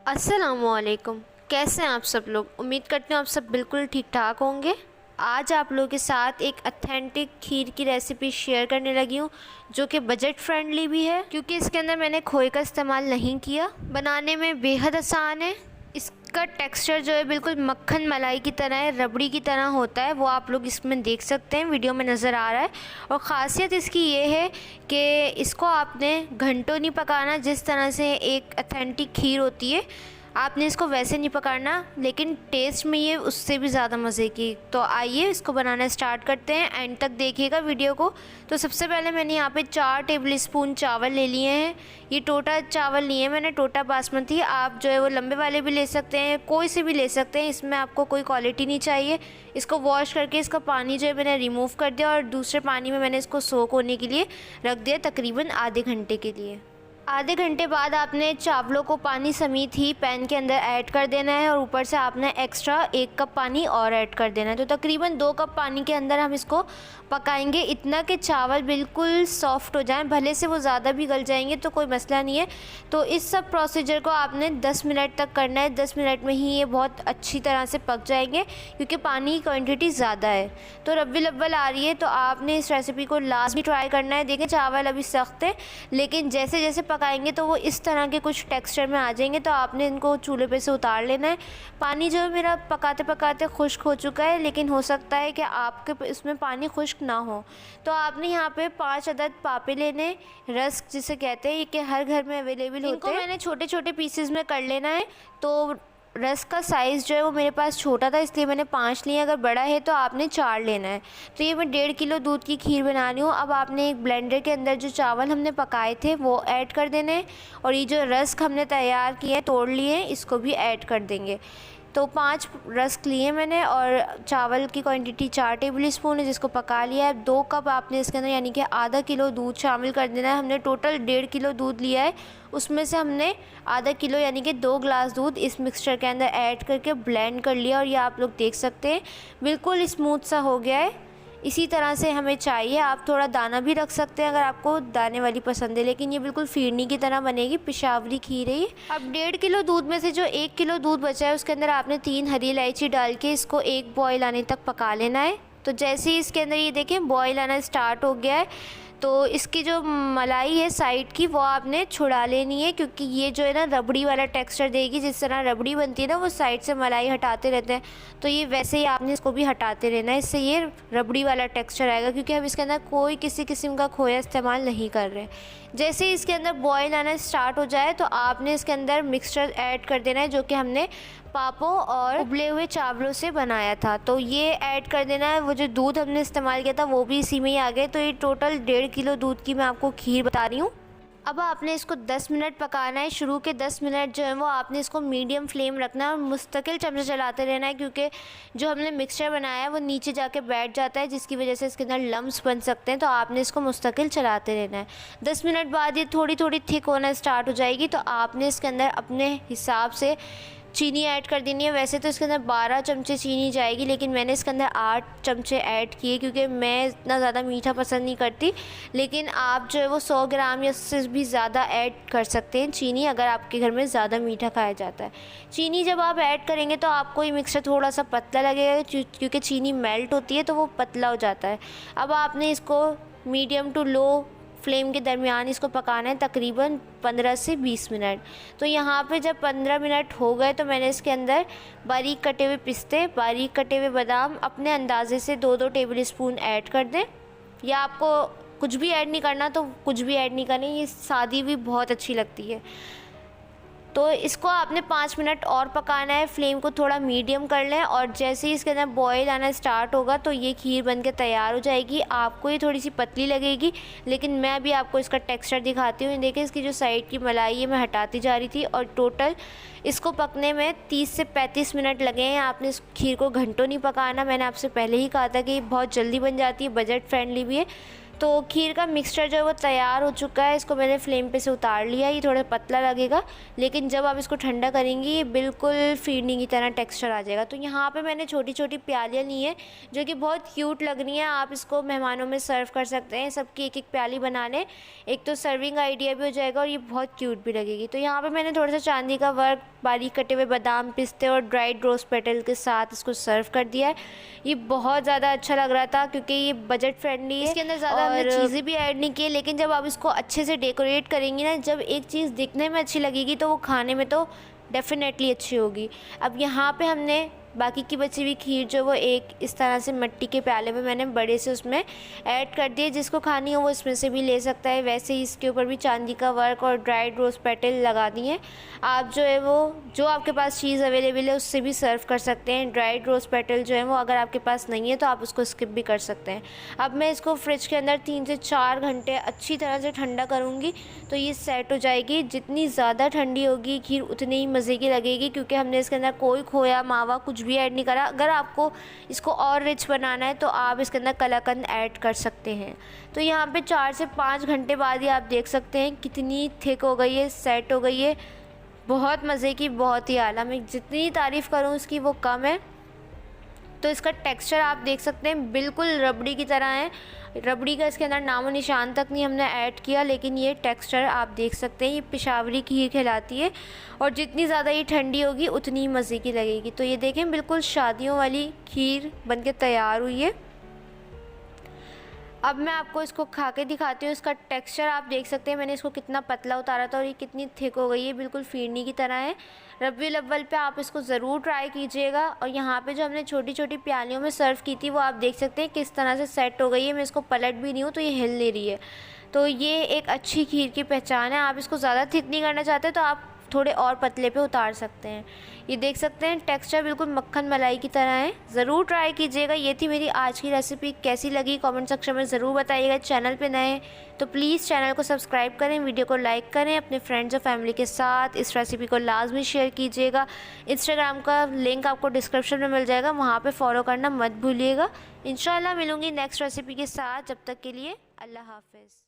अस्सलामुअलैकुम। कैसे हैं आप सब लोग? उम्मीद करती हूँ आप सब बिल्कुल ठीक ठाक होंगे। आज आप लोगों के साथ एक ऑथेंटिक खीर की रेसिपी शेयर करने लगी हूँ जो कि बजट फ्रेंडली भी है, क्योंकि इसके अंदर मैंने खोए का इस्तेमाल नहीं किया। बनाने में बेहद आसान है। इसका टेक्सचर जो है बिल्कुल मक्खन मलाई की तरह है, रबड़ी की तरह होता है। वो आप लोग इसमें देख सकते हैं, वीडियो में नज़र आ रहा है। और ख़ासियत इसकी ये है कि इसको आपने घंटों नहीं पकाना। जिस तरह से एक ऑथेंटिक खीर होती है आपने इसको वैसे नहीं पकाना, लेकिन टेस्ट में ये उससे भी ज़्यादा मज़े की। तो आइए इसको बनाना स्टार्ट करते हैं, एंड तक देखिएगा वीडियो को। तो सबसे पहले मैंने यहाँ पे 4 टेबल स्पून चावल ले लिए हैं। ये टोटा चावल लिए हैं मैंने, टोटा बासमती। आप जो है वो लंबे वाले भी ले सकते हैं, कोई से भी ले सकते हैं, इसमें आपको कोई क्वालिटी नहीं चाहिए। इसको वॉश करके इसका पानी जो है मैंने रिमूव कर दिया और दूसरे पानी में मैंने इसको सोक होने के लिए रख दिया, तकरीबन आधे घंटे के लिए। आधे घंटे बाद आपने चावलों को पानी समेत ही पैन के अंदर ऐड कर देना है, और ऊपर से आपने एक्स्ट्रा 1 कप पानी और ऐड कर देना है। तो तकरीबन 2 कप पानी के अंदर हम इसको पकाएंगे, इतना कि चावल बिल्कुल सॉफ्ट हो जाएं। भले से वो ज़्यादा भी गल जाएंगे तो कोई मसला नहीं है। तो इस सब प्रोसीजर को आपने 10 मिनट तक करना है। 10 मिनट में ही ये बहुत अच्छी तरह से पक जाएंगे, क्योंकि पानी की क्वान्टिटी ज़्यादा है। तो रब्बिल अव्वल आ रही है, तो आपने इस रेसिपी को लास्ट भी ट्राई करना है। देखें चावल अभी सख्त है, लेकिन जैसे जैसे पकाएंगे तो वो इस तरह के कुछ टेक्सचर में आ जाएंगे। तो आपने इनको चूल्हे पे से उतार लेना है। पानी जो है मेरा पकाते पकाते खुश्क हो चुका है, लेकिन हो सकता है कि आपके इसमें पानी खुश्क ना हो। तो आपने यहाँ पे 5 अदद पापे लेने, रस्क जिसे कहते हैं, कि हर घर में अवेलेबल होते हैं। इनको मैंने छोटे छोटे पीसेस में कर लेना है। तो रस्क का साइज़ जो है वो मेरे पास छोटा था, इसलिए मैंने 5 लिए। अगर बड़ा है तो आपने 4 लेना है। तो ये मैं 1.5 किलो दूध की खीर बना रही हूँ। अब आपने एक ब्लेंडर के अंदर जो चावल हमने पकाए थे वो ऐड कर देने हैं, और ये जो रस्क हमने तैयार किए हैं, तोड़ लिए हैं, इसको भी ऐड कर देंगे। तो 5 रस्क लिए मैंने, और चावल की क्वांटिटी 4 टेबल स्पून है, जिसको पका लिया है। 2 कप आपने इसके अंदर यानी कि आधा किलो दूध शामिल कर देना है। हमने टोटल 1.5 किलो दूध लिया है, उसमें से हमने आधा किलो यानी कि 2 ग्लास दूध इस मिक्सचर के अंदर ऐड करके ब्लेंड कर लिया। और ये आप लोग देख सकते हैं बिल्कुल स्मूथ सा हो गया है। इसी तरह से हमें चाहिए। आप थोड़ा दाना भी रख सकते हैं अगर आपको दाने वाली पसंद है, लेकिन ये बिल्कुल फिरनी की तरह बनेगी, पिशावरी खीर है ये। अब 1.5 किलो दूध में से जो 1 किलो दूध बचा है उसके अंदर आपने 3 हरी इलायची डाल के इसको एक बॉयल आने तक पका लेना है। तो जैसे ही इसके अंदर ये देखें बॉयल आना स्टार्ट हो गया है, तो इसकी जो मलाई है साइड की वो आपने छुड़ा लेनी है, क्योंकि ये जो है ना रबड़ी वाला टेक्सचर देगी। जिस तरह रबड़ी बनती है ना, वो साइड से मलाई हटाते रहते हैं, तो ये वैसे ही आपने इसको भी हटाते रहना है। इससे ये रबड़ी वाला टेक्सचर आएगा, क्योंकि हम इसके अंदर कोई किसी किस्म का खोया इस्तेमाल नहीं कर रहे। जैसे ही इसके अंदर बॉयल आना स्टार्ट हो जाए तो आपने इसके अंदर मिक्सचर ऐड कर देना है, जो कि हमने पापों और उबले हुए चावलों से बनाया था। तो ये ऐड कर देना है। वो जो दूध हमने इस्तेमाल किया था वो भी इसी में ही आ गए। तो ये टोटल 1.5 किलो दूध की मैं आपको खीर बता रही हूँ। अब आपने इसको 10 मिनट पकाना है। शुरू के 10 मिनट जो है वो आपने इसको मीडियम फ्लेम रखना है और मुस्तकिल चमचे चलाते रहना है, क्योंकि जो हमने मिक्सचर बनाया है वो नीचे जाके बैठ जाता है, जिसकी वजह से इसके अंदर लम्स बन सकते हैं। तो आपने इसको मुस्तकिल चलाते रहना है। 10 मिनट बाद ये थोड़ी थोड़ी थिक होना स्टार्ट हो जाएगी, तो आपने इसके अंदर अपने हिसाब से चीनी ऐड कर देनी है। वैसे तो इसके अंदर 12 चमचे चीनी जाएगी, लेकिन मैंने इसके अंदर 8 चमचे ऐड किए, क्योंकि मैं इतना ज़्यादा मीठा पसंद नहीं करती। लेकिन आप जो है वो 100 ग्राम या उससे भी ज़्यादा ऐड कर सकते हैं चीनी, अगर आपके घर में ज़्यादा मीठा खाया जाता है। चीनी जब आप ऐड करेंगे तो आपको ये मिक्सचर थोड़ा सा पतला लगेगा, क्योंकि चीनी मेल्ट होती है तो वो पतला हो जाता है। अब आपने इसको मीडियम टू लो फ्लेम के दरमियान इसको पकाना है, तकरीबन 15 से 20 मिनट। तो यहाँ पे जब 15 मिनट हो गए तो मैंने इसके अंदर बारीक कटे हुए पिस्ते, बारीक कटे हुए बादाम अपने अंदाजे से 2-2 टेबल स्पून ऐड कर दें। या आपको कुछ भी ऐड नहीं करना तो कुछ भी ऐड नहीं करनी, ये सादी भी बहुत अच्छी लगती है। तो इसको आपने 5 मिनट और पकाना है। फ्लेम को थोड़ा मीडियम कर लें, और जैसे ही इसके अंदर बॉयल आना स्टार्ट होगा तो ये खीर बनके तैयार हो जाएगी। आपको ये थोड़ी सी पतली लगेगी, लेकिन मैं अभी आपको इसका टेक्सचर दिखाती हूँ। देखिए इसकी जो साइड की मलाई है मैं हटाती जा रही थी, और टोटल इसको पकने में 30 से 35 मिनट लगे हैं। आपने इस खीर को घंटों नहीं पकाना। मैंने आपसे पहले ही कहा था कि ये बहुत जल्दी बन जाती है, बजट फ्रेंडली भी है। तो खीर का मिक्सचर जो है वो तैयार हो चुका है। इसको मैंने फ्लेम पे से उतार लिया। ये थोड़ा पतला लगेगा, लेकिन जब आप इसको ठंडा करेंगी ये बिल्कुल फिरनी की तरह टेक्सचर आ जाएगा। तो यहाँ पे मैंने छोटी छोटी प्यालियाँ ली हैं जो कि बहुत क्यूट लग रही हैं। आप इसको मेहमानों में सर्व कर सकते हैं। सबकी एक एक प्याली बना लें, एक तो सर्विंग आइडिया भी हो जाएगा और ये बहुत क्यूट भी लगेगी। तो यहाँ पर मैंने थोड़ा सा चांदी का वर्क, बारीक कटे हुए बादाम, पिस्ते और ड्राइड रोज़ पेटल के साथ इसको सर्व कर दिया है। ये बहुत ज़्यादा अच्छा लग रहा था क्योंकि ये बजट फ्रेंडली है। इसके अंदर ज़्यादा हमने चीज़ें भी ऐड नहीं की, लेकिन जब आप इसको अच्छे से डेकोरेट करेंगी ना, जब एक चीज़ दिखने में अच्छी लगेगी तो वो खाने में तो डेफिनेटली अच्छी होगी। अब यहाँ पे हमने बाकी की बची हुई खीर जो वो एक इस तरह से मिट्टी के प्याले में मैंने बड़े से उसमें ऐड कर दिए। जिसको खानी हो वो इसमें से भी ले सकता है। वैसे ही इसके ऊपर भी चांदी का वर्क और ड्राइड रोज़ पेटल लगा दिए। आप जो है वो जो आपके पास चीज़ अवेलेबल है उससे भी सर्व कर सकते हैं। ड्राइड रोज़ पेटल जो है वो अगर आपके पास नहीं है तो आप उसको स्किप भी कर सकते हैं। अब मैं इसको फ्रिज के अंदर 3 से 4 घंटे अच्छी तरह से ठंडा करूँगी तो ये सेट हो जाएगी। जितनी ज़्यादा ठंडी होगी खीर उतनी ही मज़े की लगेगी, क्योंकि हमने इसके अंदर कोई खोया, मावा कुछ भी ऐड नहीं करा। अगर आपको इसको और रिच बनाना है तो आप इसके अंदर कलाकंद ऐड कर सकते हैं। तो यहाँ पे 4 से 5 घंटे बाद ही आप देख सकते हैं कितनी थिक हो गई है, सेट हो गई है। बहुत मज़े की, बहुत ही आला। मैं जितनी तारीफ़ करूँ उसकी वो कम है। तो इसका टेक्सचर आप देख सकते हैं बिल्कुल रबड़ी की तरह है। रबड़ी का इसके अंदर नामो निशान तक नहीं हमने ऐड किया, लेकिन ये टेक्सचर आप देख सकते हैं। ये पेशावरी खीर कहलाती है और जितनी ज़्यादा ये ठंडी होगी उतनी मज़े की लगेगी। तो ये देखें बिल्कुल शादियों वाली खीर बनके तैयार हुई है। अब मैं आपको इसको खा के दिखाती हूँ। इसका टेक्सचर आप देख सकते हैं। मैंने इसको कितना पतला उतारा था और ये कितनी थिक हो गई है, बिल्कुल फिरनी की तरह है। रबीउल अव्वल पे आप इसको ज़रूर ट्राई कीजिएगा। और यहाँ पे जो हमने छोटी छोटी प्यालियों में सर्व की थी वो आप देख सकते हैं किस तरह से सेट हो गई है। मैं इसको पलट भी नहीं हूँ तो ये हिल नहीं रही है। तो ये एक अच्छी खीर की पहचान है। आप इसको ज़्यादा थिक नहीं करना चाहते तो आप थोड़े और पतले पे उतार सकते हैं। ये देख सकते हैं टेक्सचर बिल्कुल मक्खन मलाई की तरह है। ज़रूर ट्राई कीजिएगा। ये थी मेरी आज की रेसिपी। कैसी लगी कमेंट सेक्शन में ज़रूर बताइएगा। चैनल पे नए हैं तो प्लीज़ चैनल को सब्सक्राइब करें, वीडियो को लाइक करें, अपने फ्रेंड्स और फैमिली के साथ इस रेसिपी को लाजमी शेयर कीजिएगा। इंस्टाग्राम का लिंक आपको डिस्क्रिप्शन में मिल जाएगा, वहाँ पर फॉलो करना मत भूलिएगा। इंशाल्लाह मिलूँगी नेक्स्ट रेसिपी के साथ। जब तक के लिए अल्लाह हाफ़िज़।